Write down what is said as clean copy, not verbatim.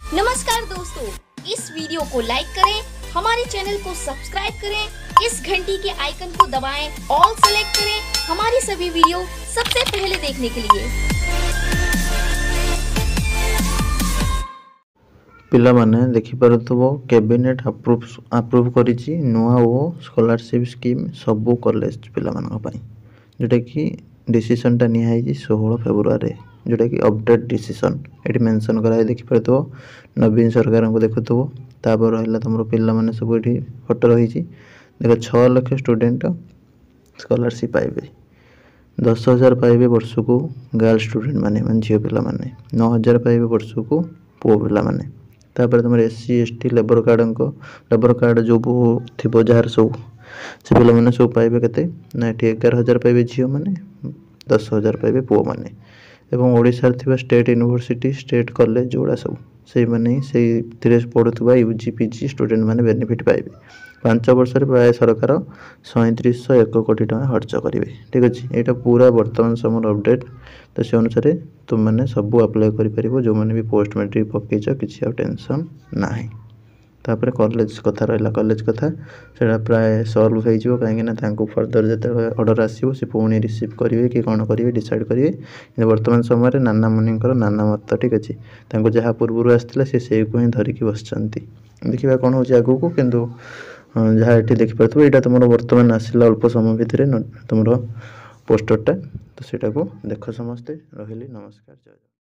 नमस्कार दोस्तों, इस वीडियो को लाइक करें, हमारे चैनल को सब्सक्राइब करें, इस घंटी के आइकन को दबाएं, ऑल सेलेक्ट करें हमारी सभी वीडियो सबसे पहले देखने के लिए। पिला माने देखि पारुथबो कैबिनेट अप्रूव करिछि नुआ ओ स्कॉलरशिप स्कीम सबु कॉलेज पिला मानक पई जोटा कि डिसीजन टा निया है 16 फेब्रुआरी जोटा कि अपडेट डिसीजन एटी मेंशन करा है। देखि पारुथबो नवीन सरकार को देखुथबो तापर रहला तमरो पिला माने सब एटी फोटो रहिछि। देखो 6 लाख स्टूडेंट स्कॉलरशिप पाइबे, 10,000 पाइबे वर्ष को गर्ल स्टूडेंट माने झियो पिला माने, 9,000 पाइबे वर्ष को पुओ पिला माने। तापर तुम SC ST लेबर कार्ड जो थी जार सब से पिला मैंने सब पाइबे केते ना ये 11,000 पाइबे झील मैंने, 10,000 पाइबे पुओ मैंने। एवं ओडिशा थी स्टेट यूनिवर्सिटी स्टेट कॉलेज जोड़ा सब से मैंने से पढ़ुवा UG PG स्टूडेंट मैंने बेनिफिट पाइबे। 5 वर्ष प्राय सरकार 3701 कोटी टका खर्च करेंगे। ठीक अच्छे, यहाँ पूरा बर्तमान समय अपडेट तो से अनुसार तुम मैंने सब अप्लाई कर जो मैंने भी पोस्ट मैट्रिक पकईच कि टेंशन ना। तापर कॉलेज कथा रहा, कॉलेज कथा से प्राय सल्व हो कहीं फर्दर जो ऑर्डर आसो से पुणी रिसीव करेंगे कि कौन करेंगे डिसाइड करेंगे। वर्तमान समय नाना मुनिकर नाना मत। ठीक अच्छे, जहाँ पूर्व आसाला से को ही धरिकी बस देखा कौन हो आगू कि जहाँ ये देखिपे यहाँ तुम बर्तमान आसला अल्प समय भितर तुम पोस्टरटा तो सेटा को देख समस्ते। रही नमस्कार।